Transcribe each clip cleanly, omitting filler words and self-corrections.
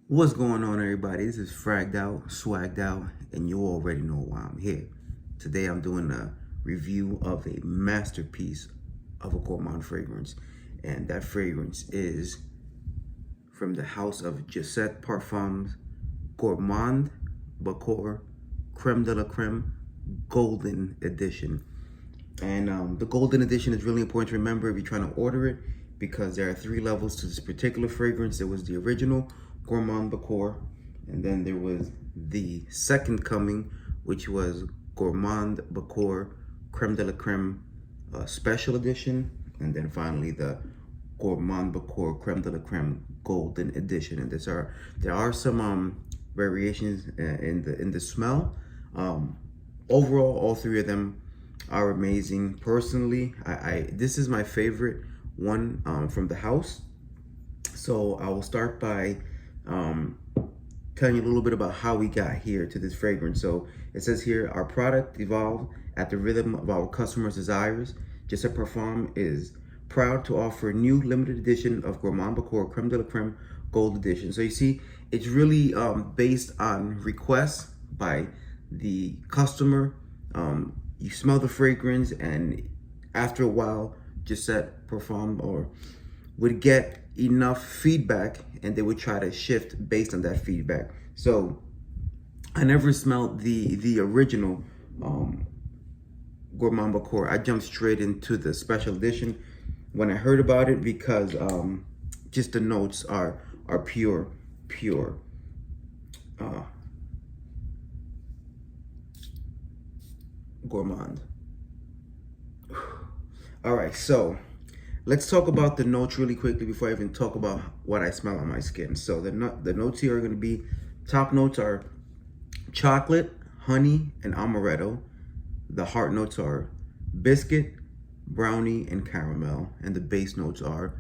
What's going on, everybody? This is Fragged Out, Swagged Out, and you already know why I'm here. Today I'm doing a review of a masterpiece of a gourmand fragrance, and that fragrance is from the house of Gisette Parfums Gourmand Bakhoor Creme de la Creme Golden Edition. And the Golden Edition is really important to remember if you're trying to order it, because there are 3 levels to this particular fragrance. There was the original Gourmand Bakhoor, and then there was the second coming, which was Gourmand Bakhoor Creme de la Creme Special Edition, and then finally the Gourmand Bakhoor Creme de la Creme Golden Edition. And there are some variations in the smell. Overall, all 3 of them are amazing. Personally, I this is my favorite one from the house. So I will start by telling you a little bit about how we got here to this fragrance. So it says here, our product evolved at the rhythm of our customers' desires. Gisette Parfum is proud to offer a new limited edition of Gourmand Bakhoor Creme de la Creme Gold Edition. So you see, it's really based on requests by the customer. You smell the fragrance, and after a while, Gisette Parfum would get enough feedback, and they would try to shift based on that feedback. So I never smelled the original Gourmand Bakhoor. I jumped straight into the special edition when I heard about it, because just the notes are pure gourmand. All right, so let's talk about the notes really quickly before I even talk about what I smell on my skin. So the notes here are going to be, top notes are chocolate, honey, and amaretto. The heart notes are biscuit, brownie, and caramel, and the base notes are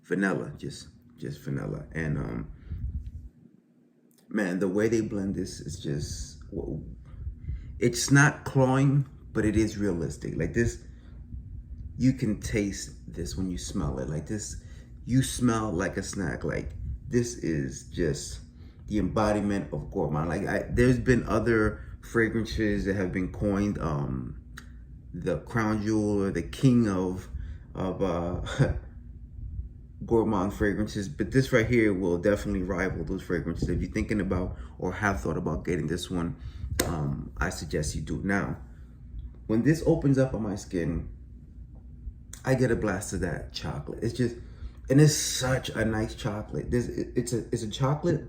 vanilla, just vanilla. And man, the way they blend this is just, it's not cloying, but it is realistic. Like this, you can taste this when you smell it. Like this, you smell like a snack. Like this is just the embodiment of gourmand. Like there's been other fragrances that have been coined the crown jewel or the king of gourmand fragrances, but this right here will definitely rival those fragrances. If you're thinking about or have thought about getting this one, I suggest you do. Now, when this opens up on my skin, I get a blast of that chocolate. It's just, and it's such a nice chocolate. It's a chocolate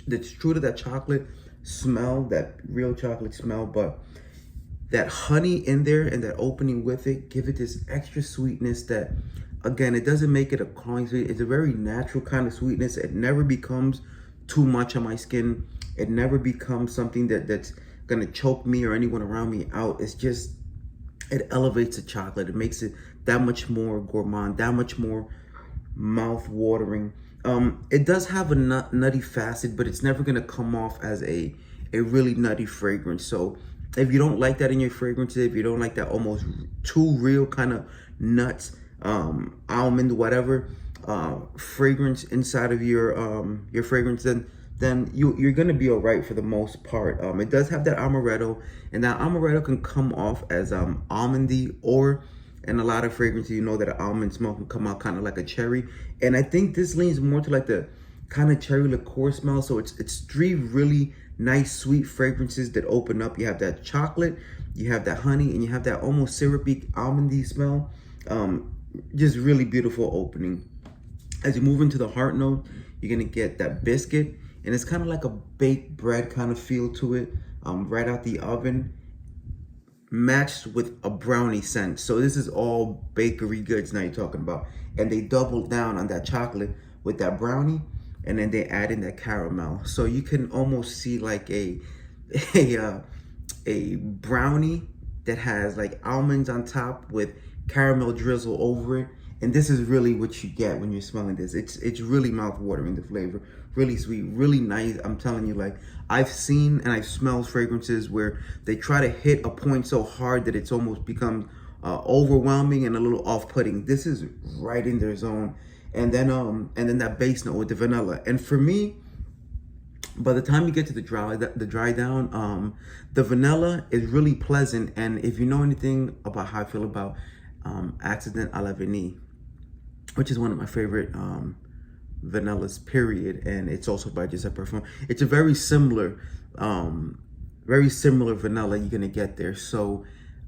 that's true to that chocolate smell, that real chocolate smell, but that honey in there and that opening with it give it this extra sweetness that, again, it doesn't make it a cloying sweet. It's a very natural kind of sweetness. It never becomes too much on my skin. It never becomes something that's gonna choke me or anyone around me out. It's just, it elevates the chocolate. It makes it that much more gourmand, that much more mouth-watering. It does have a nutty facet, but it's never gonna come off as a really nutty fragrance. So if you don't like that in your fragrances, if you don't like that almost too real kind of nuts, almond, whatever fragrance inside of your fragrance, then you're gonna be all right for the most part. It does have that amaretto, and that amaretto can come off as almondy, or in a lot of fragrances, you know that an almond smell can come out kind of like a cherry. And I think this leans more to like the kind of cherry liqueur smell. So it's 3 really nice sweet fragrances that open up. You have that chocolate, you have that honey, and you have that almost syrupy almondy smell. Just really beautiful opening. As you move into the heart note, you're gonna get that biscuit, and it's kind of like a baked bread kind of feel to it, right out the oven, matched with a brownie scent. So this is all bakery goods now you're talking about. And they doubled down on that chocolate with that brownie, and then they add in that caramel. So you can almost see like a brownie that has like almonds on top with caramel drizzle over it. And this is really what you get when you're smelling this. It's really mouth-watering, the flavor. Really sweet, really nice. I'm telling you, like, I've seen and I've smelled fragrances where they try to hit a point so hard that it's almost become overwhelming and a little off-putting. This is right in their zone. And then that base note with the vanilla. And for me, By the time you get to the dry down, the vanilla is really pleasant. And if you know anything about how I feel about Accident à la Vanille, which is one of my favorite vanillas, period, and it's also by Giuseppe Parfum. It's a very similar vanilla you're gonna get there. So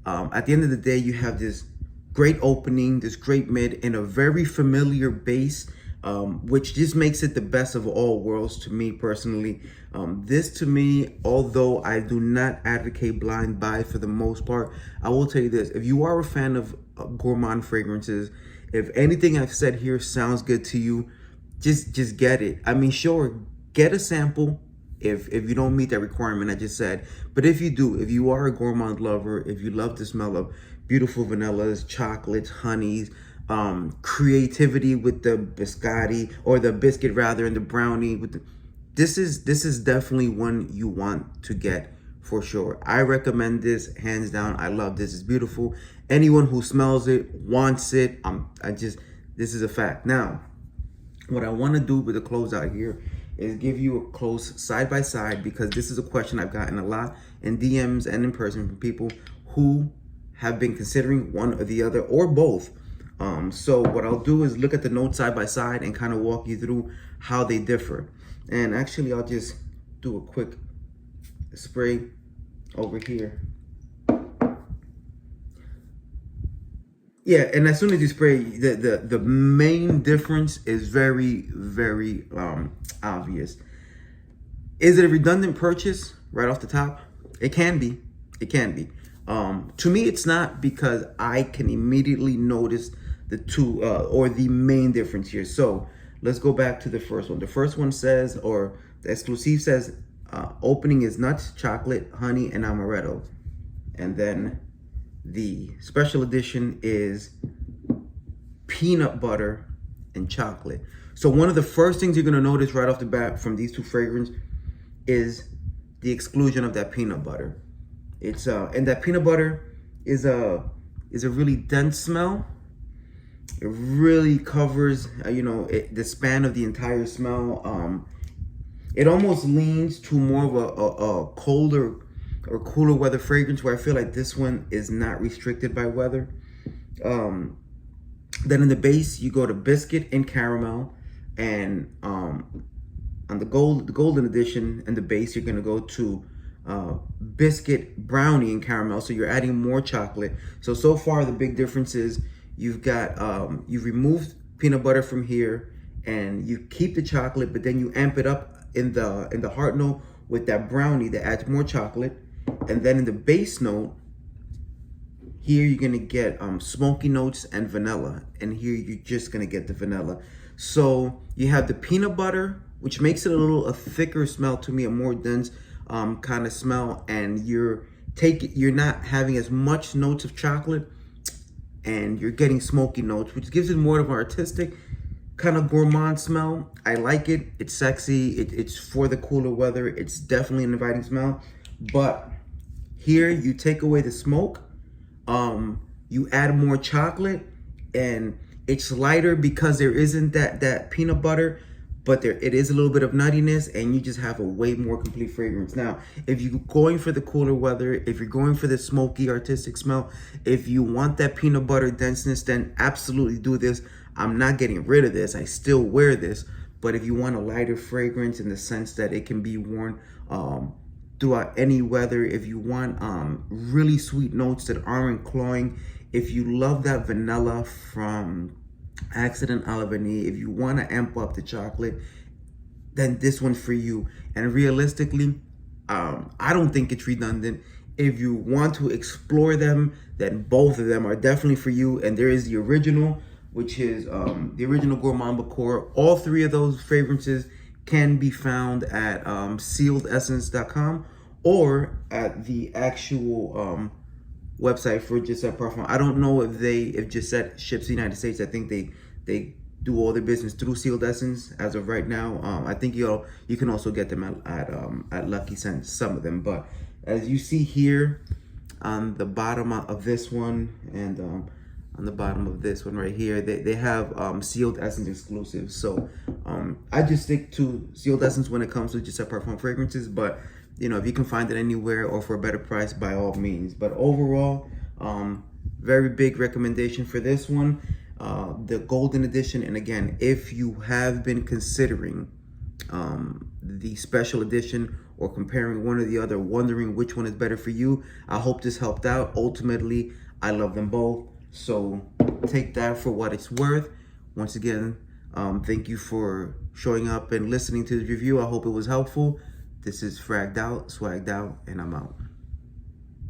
at the end of the day, you have this great opening, this great mid, and a very familiar base, which just makes it the best of all worlds to me personally. This to me, although I do not advocate blind buy for the most part, I will tell you this: if you are a fan of gourmand fragrances, if anything I've said here sounds good to you, just get it. I mean, sure, get a sample if you don't meet that requirement I just said. But if you do, if you are a gourmand lover, if you love the smell of beautiful vanillas, chocolates, honeys, creativity with the biscotti, or the biscuit rather, and the brownie with the, this is definitely one you want to get for sure. I recommend this hands down. I love this. It's beautiful. Anyone who smells it wants it. This is a fact. Now, what I want to do with the closeout here is give you a close side by side, because this is a question I've gotten a lot in DMs and in person from people who have been considering one or the other or both. So what I'll do is look at the notes side by side and kind of walk you through how they differ. And actually, I'll just do a quick spray over here. Yeah, and as soon as you spray, the main difference is very, very obvious. Is it a redundant purchase right off the top? It can be. It can be. To me, it's not, because I can immediately notice the two or the main difference here. So let's go back to the first one. The first one says, or the exclusive says, opening is nuts, chocolate, honey, and amaretto. And then the special edition is peanut butter and chocolate. So one of the first things you're gonna notice right off the bat from these two fragrances is the exclusion of that peanut butter. It's and that peanut butter is a really dense smell. It really covers the span of the entire smell. It almost leans to more of a colder or cooler weather fragrance, where I feel like this one is not restricted by weather. Then in the base, you go to biscuit and caramel, and on the golden edition in the base, you're gonna go to biscuit, brownie, and caramel. So you're adding more chocolate. So far the big difference is you've got you've removed peanut butter from here, and you keep the chocolate, but then you amp it up in the heart note with that brownie that adds more chocolate. And then in the base note, here you're gonna get smoky notes and vanilla, and here you're just gonna get the vanilla. So you have the peanut butter, which makes it a thicker smell to me, a more dense kind of smell, and you're not having as much notes of chocolate, and you're getting smoky notes, which gives it more of an artistic kind of gourmand smell. I like it. It's sexy. It's for the cooler weather. It's definitely an inviting smell. But here you take away the smoke, you add more chocolate, and it's lighter because there isn't that peanut butter, but it is a little bit of nuttiness, and you just have a way more complete fragrance. Now, if you're going for the cooler weather, if you're going for the smoky artistic smell, if you want that peanut butter denseness, then absolutely do this. I'm not getting rid of this. I still wear this. But if you want a lighter fragrance in the sense that it can be worn throughout any weather, if you want really sweet notes that aren't cloying, if you love that vanilla from Accident à la Vanille, if you want to amp up the chocolate, then this one's for you. And realistically, I don't think it's redundant. If you want to explore them, then both of them are definitely for you. And there is the original, which is the original Gourmand Bakhoor. All three of those fragrances can be found at sealedessence.com or at the actual website for Giuseppe Parfum. I don't know if Giuseppe ships to the United States. I think they do all their business through Sealed Essence as of right now. I think you can also get them at Lucky Scents, some of them. But as you see here on the bottom of this one, and on the bottom of this one right here, they have Sealed Essence exclusives. So I just stick to sealed essence when it comes to just parfum fragrances. But you know, if you can find it anywhere or for a better price, by all means. But overall, very big recommendation for this one, the Golden Edition. And again, if you have been considering the special edition or comparing one or the other, wondering which one is better for you, I hope this helped out. Ultimately, I love them both, so take that for what it's worth. Once again, thank you for showing up and listening to the review. I hope it was helpful. This is Fragged Out, Swagged Out, and I'm out.